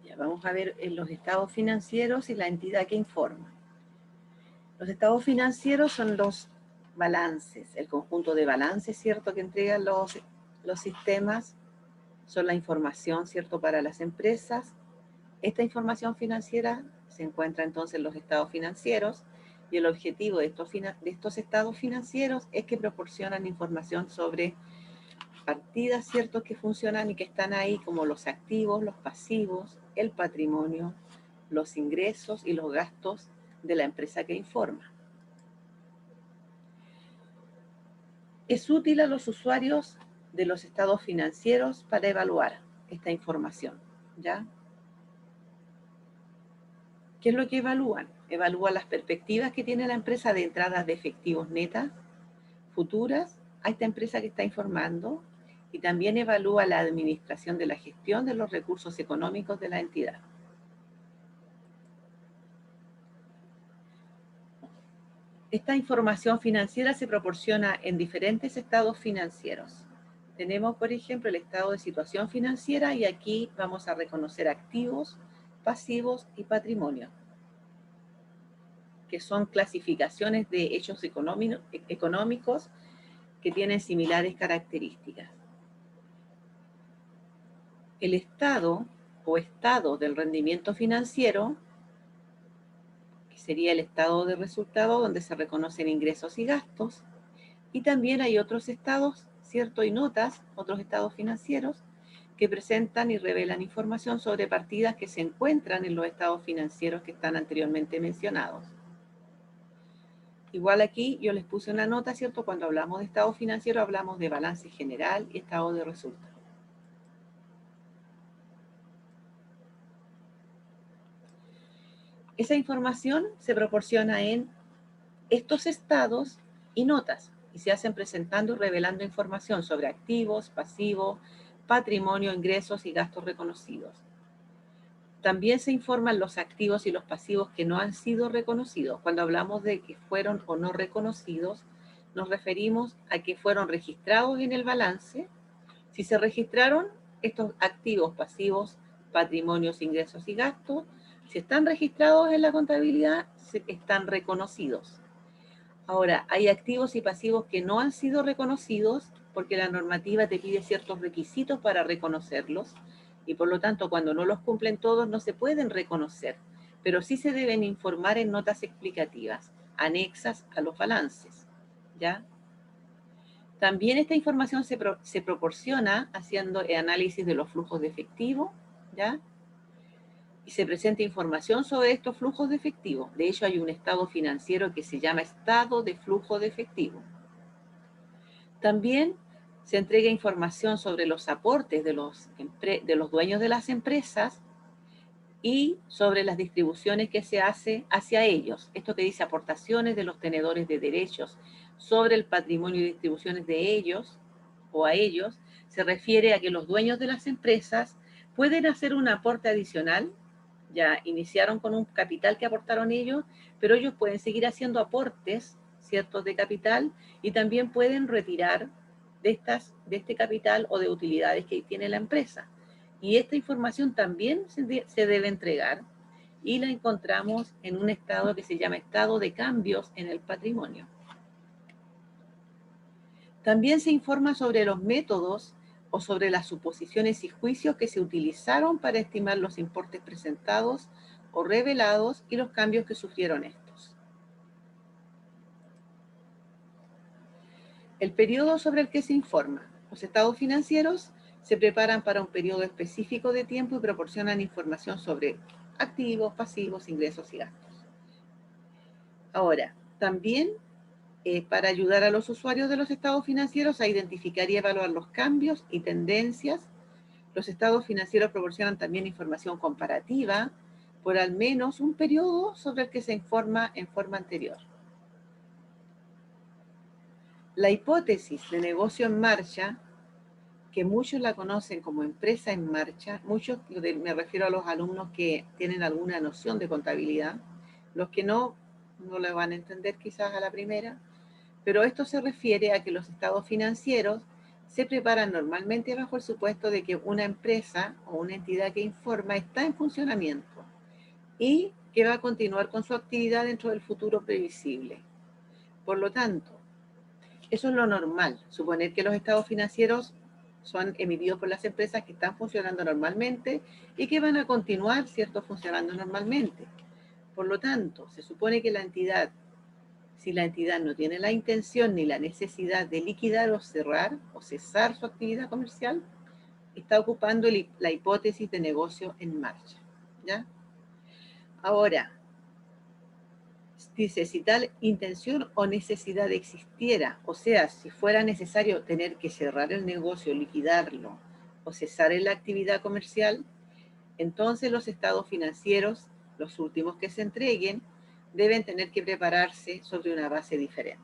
Ya, vamos a ver los estados financieros y la entidad que informa. Los estados financieros son los balances, el conjunto de balances, ¿cierto?, que entregan los sistemas, son la información, ¿cierto?, para las empresas. Esta información financiera se encuentra entonces en los estados financieros y el objetivo de estos estados financieros es que proporcionan información sobre partidas, ¿cierto?, que funcionan y que están ahí, como los activos, los pasivos, el patrimonio, los ingresos y los gastos de la empresa que informa. Es útil a los usuarios de los estados financieros para evaluar esta información, ¿ya? ¿Qué es lo que evalúan? Evalúan las perspectivas que tiene la empresa de entradas de efectivos netas, futuras, a esta empresa que está informando, y también evalúa la administración de la gestión de los recursos económicos de la entidad. Esta información financiera se proporciona en diferentes estados financieros. Tenemos, por ejemplo, el estado de situación financiera y aquí vamos a reconocer activos, pasivos y patrimonio, que son clasificaciones de hechos económicos que tienen similares características. El estado o estado del rendimiento financiero, que sería el estado de resultado donde se reconocen ingresos y gastos, y también hay otros estados, ¿cierto?, y notas, otros estados financieros, que presentan y revelan información sobre partidas que se encuentran en los estados financieros que están anteriormente mencionados. Igual aquí yo les puse una nota, ¿cierto? Cuando hablamos de estado financiero hablamos de balance general y estado de resultado. Esa información se proporciona en estos estados y notas y se hacen presentando y revelando información sobre activos, pasivos, patrimonio, ingresos y gastos reconocidos. También se informan los activos y los pasivos que no han sido reconocidos. Cuando hablamos de que fueron o no reconocidos, nos referimos a que fueron registrados en el balance. Si se registraron estos activos, pasivos, patrimonios, ingresos y gastos, si están registrados en la contabilidad, están reconocidos. Ahora, hay activos y pasivos que no han sido reconocidos porque la normativa te pide ciertos requisitos para reconocerlos y por lo tanto cuando no los cumplen todos no se pueden reconocer, pero sí se deben informar en notas explicativas anexas a los balances, ¿ya? También esta información se proporciona haciendo el análisis de los flujos de efectivo, ¿ya? Y se presenta información sobre estos flujos de efectivo. De hecho, hay un estado financiero que se llama estado de flujo de efectivo. También se entrega información sobre los aportes de los dueños de las empresas y sobre las distribuciones que se hace hacia ellos. Esto que dice aportaciones de los tenedores de derechos sobre el patrimonio y distribuciones de ellos o a ellos, se refiere a que los dueños de las empresas pueden hacer un aporte adicional. Ya iniciaron con un capital que aportaron ellos, pero ellos pueden seguir haciendo aportes, ¿ciertos?, de capital y también pueden retirar de este capital o de utilidades que tiene la empresa. Y esta información también se debe entregar y la encontramos en un estado que se llama estado de cambios en el patrimonio. También se informa sobre los métodos o sobre las suposiciones y juicios que se utilizaron para estimar los importes presentados o revelados y los cambios que sufrieron estos. El periodo sobre el que se informa. Los estados financieros se preparan para un periodo específico de tiempo y proporcionan información sobre activos, pasivos, ingresos y gastos. Ahora, también para ayudar a los usuarios de los estados financieros a identificar y evaluar los cambios y tendencias. Los estados financieros proporcionan también información comparativa por al menos un periodo sobre el que se informa en forma anterior. La hipótesis de negocio en marcha, que muchos la conocen como empresa en marcha, muchos, me refiero a los alumnos que tienen alguna noción de contabilidad, los que no la van a entender quizás a la primera, pero esto se refiere a que los estados financieros se preparan normalmente bajo el supuesto de que una empresa o una entidad que informa está en funcionamiento y que va a continuar con su actividad dentro del futuro previsible. Por lo tanto, eso es lo normal, suponer que los estados financieros son emitidos por las empresas que están funcionando normalmente y que van a continuar, ¿cierto?, funcionando normalmente. Por lo tanto, se supone que la entidad, si la entidad no tiene la intención ni la necesidad de liquidar o cerrar o cesar su actividad comercial, está ocupando la hipótesis de negocio en marcha, ¿ya? Ahora, dice, si tal intención o necesidad existiera, o sea, si fuera necesario tener que cerrar el negocio, liquidarlo o cesar en la actividad comercial, entonces los estados financieros, los últimos que se entreguen, deben tener que prepararse sobre una base diferente.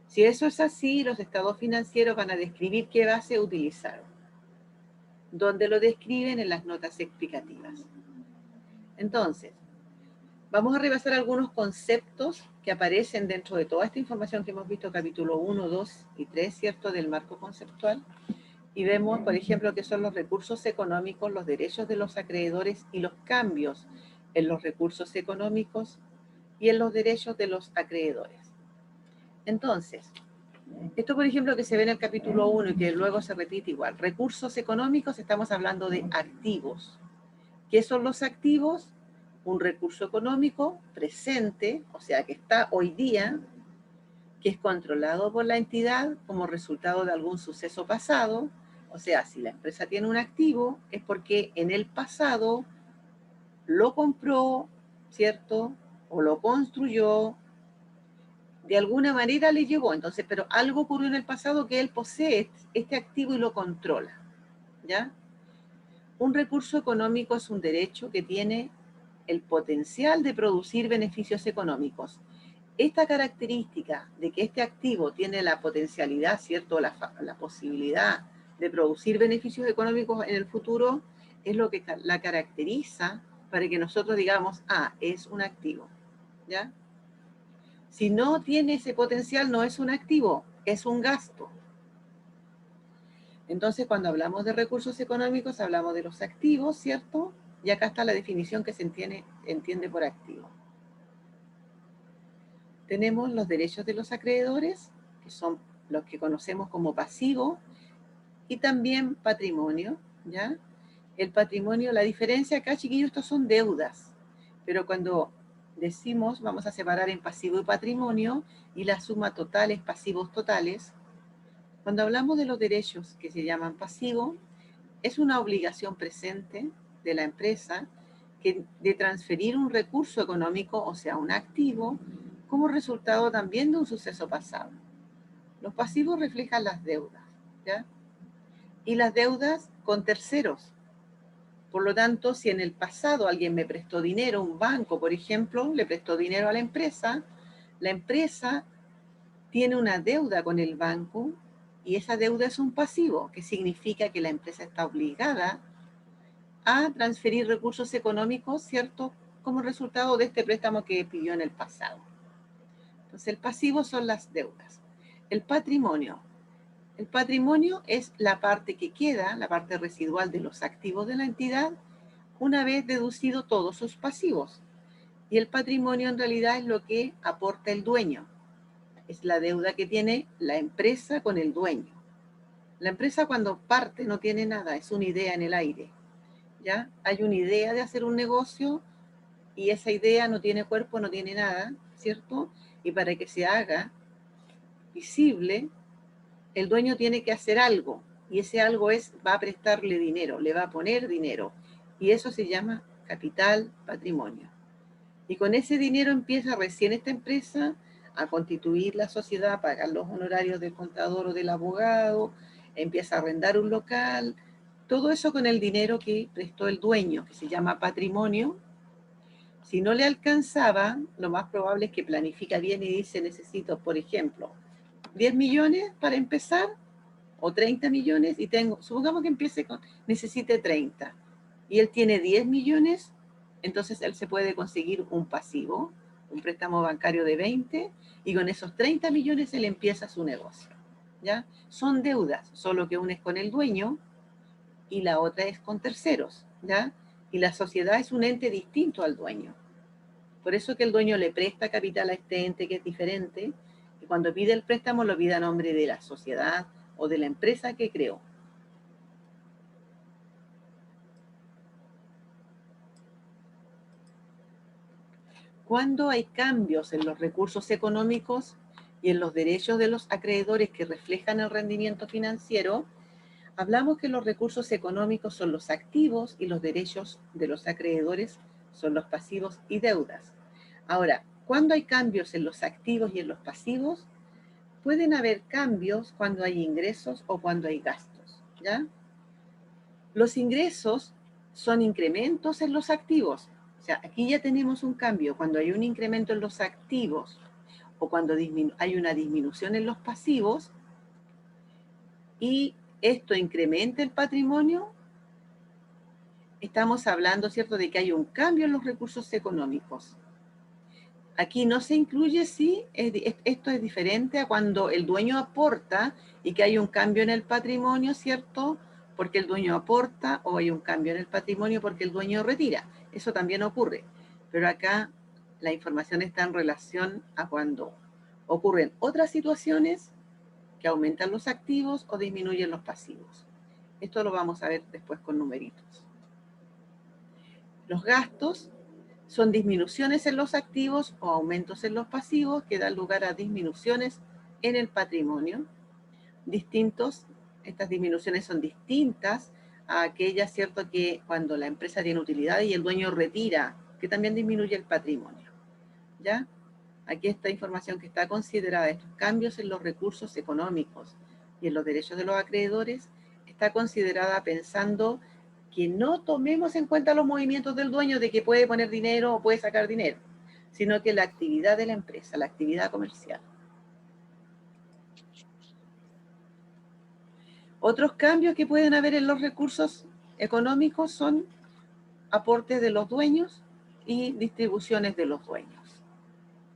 Si eso es así, los estados financieros van a describir qué base utilizaron, donde lo describen en las notas explicativas. Entonces, vamos a repasar algunos conceptos que aparecen dentro de toda esta información que hemos visto, capítulo 1, 2 y 3, ¿cierto?, del marco conceptual. Y vemos, por ejemplo, qué son los recursos económicos, los derechos de los acreedores y los cambios en los recursos económicos y en los derechos de los acreedores. Entonces, esto, por ejemplo, que se ve en el capítulo 1 y que luego se repite igual. Recursos económicos, estamos hablando de activos. ¿Qué son los activos? Un recurso económico presente, o sea, que está hoy día, que es controlado por la entidad como resultado de algún suceso pasado. O sea, si la empresa tiene un activo, es porque en el pasado lo compró, ¿cierto? O lo construyó, de alguna manera le llegó. Entonces, pero algo ocurrió en el pasado que él posee este activo y lo controla, ¿ya? Un recurso económico es un derecho que tiene el potencial de producir beneficios económicos. Esta característica de que este activo tiene la potencialidad, ¿cierto?, la posibilidad de producir beneficios económicos en el futuro, es lo que la caracteriza para que nosotros digamos, ah, es un activo, ¿ya? Si no tiene ese potencial, no es un activo, es un gasto. Entonces, cuando hablamos de recursos económicos, hablamos de los activos, ¿cierto? Y acá está la definición que se entiende por activo. Tenemos los derechos de los acreedores, que son los que conocemos como pasivo, y también patrimonio, ¿ya? El patrimonio, la diferencia acá, chiquillos, estos son deudas, pero cuando decimos, vamos a separar en pasivo y patrimonio, y la suma total es pasivos totales. Cuando hablamos de los derechos que se llaman pasivo, es una obligación presente de la empresa de transferir un recurso económico, o sea, un activo, como resultado también de un suceso pasado. Los pasivos reflejan las deudas, ¿ya? Y las deudas con terceros. Por lo tanto, si en el pasado alguien me prestó dinero, un banco, por ejemplo, le prestó dinero a la empresa tiene una deuda con el banco y esa deuda es un pasivo, que significa que la empresa está obligada a transferir recursos económicos, ¿cierto?, como resultado de este préstamo que pidió en el pasado. Entonces, el pasivo son las deudas. El patrimonio. El patrimonio es la parte que queda, la parte residual de los activos de la entidad, una vez deducido todos sus pasivos. Y el patrimonio en realidad es lo que aporta el dueño. Es la deuda que tiene la empresa con el dueño. La empresa cuando parte no tiene nada, es una idea en el aire, ¿ya? Hay una idea de hacer un negocio y esa idea no tiene cuerpo, no tiene nada, ¿cierto? Y para que se haga visible, el dueño tiene que hacer algo, y ese algo va a prestarle dinero, le va a poner dinero, y eso se llama capital patrimonio. Y con ese dinero empieza recién esta empresa a constituir la sociedad, a pagar los honorarios del contador o del abogado, empieza a arrendar un local, todo eso con el dinero que prestó el dueño, que se llama patrimonio. Si no le alcanzaba, lo más probable es que planifica bien y dice, necesito, por ejemplo, 10 millones para empezar, o 30 millones, y supongamos que empiece necesite 30, y él tiene 10 millones, entonces él se puede conseguir un pasivo, un préstamo bancario de 20, y con esos 30 millones él empieza su negocio. ¿ya? Son deudas, solo que una es con el dueño y la otra es con terceros, ¿ya? Y la sociedad es un ente distinto al dueño. Por eso que el dueño le presta capital a este ente que es diferente, y cuando pide el préstamo lo pide a nombre de la sociedad o de la empresa que creó. Cuando hay cambios en los recursos económicos y en los derechos de los acreedores que reflejan el rendimiento financiero, hablamos que los recursos económicos son los activos y los derechos de los acreedores son los pasivos y deudas. Ahora, cuando hay cambios en los activos y en los pasivos, pueden haber cambios cuando hay ingresos o cuando hay gastos, ¿ya? Los ingresos son incrementos en los activos. O sea, aquí ya tenemos un cambio. Cuando hay un incremento en los activos o cuando hay una disminución en los pasivos y esto incrementa el patrimonio, estamos hablando, ¿cierto?, de que hay un cambio en los recursos económicos. Aquí no se incluye si esto es diferente a cuando el dueño aporta y que hay un cambio en el patrimonio, ¿cierto? Porque el dueño aporta, o hay un cambio en el patrimonio porque el dueño retira. Eso también ocurre. Pero acá la información está en relación a cuando ocurren otras situaciones que aumentan los activos o disminuyen los pasivos. Esto lo vamos a ver después con numeritos. Los gastos son disminuciones en los activos o aumentos en los pasivos que dan lugar a disminuciones en el patrimonio. Estas disminuciones son distintas a aquellas, ¿cierto?, que cuando la empresa tiene utilidades y el dueño retira, que también disminuye el patrimonio. ¿Ya? Aquí esta información que está considerada, estos cambios en los recursos económicos y en los derechos de los acreedores, está considerada pensando que no tomemos en cuenta los movimientos del dueño de que puede poner dinero o puede sacar dinero, sino que la actividad de la empresa, la actividad comercial. Otros cambios que pueden haber en los recursos económicos son aportes de los dueños y distribuciones de los dueños.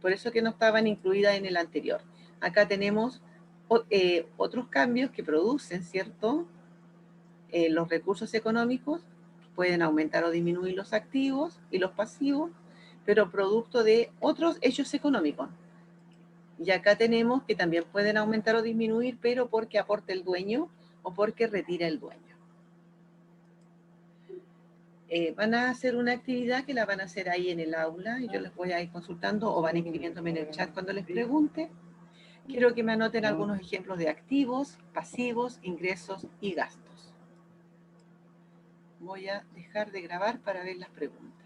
Por eso que no estaban incluidas en el anterior. Acá tenemos otros cambios que producen, ¿cierto? Los recursos económicos pueden aumentar o disminuir los activos y los pasivos, pero producto de otros hechos económicos. Y acá tenemos que también pueden aumentar o disminuir, pero porque aporta el dueño o porque retira el dueño. Van a hacer una actividad que la van a hacer ahí en el aula y yo les voy a ir consultando o van escribiéndome en el chat cuando les pregunte. Quiero que me anoten algunos ejemplos de activos, pasivos, ingresos y gastos. Voy a dejar de grabar para ver las preguntas.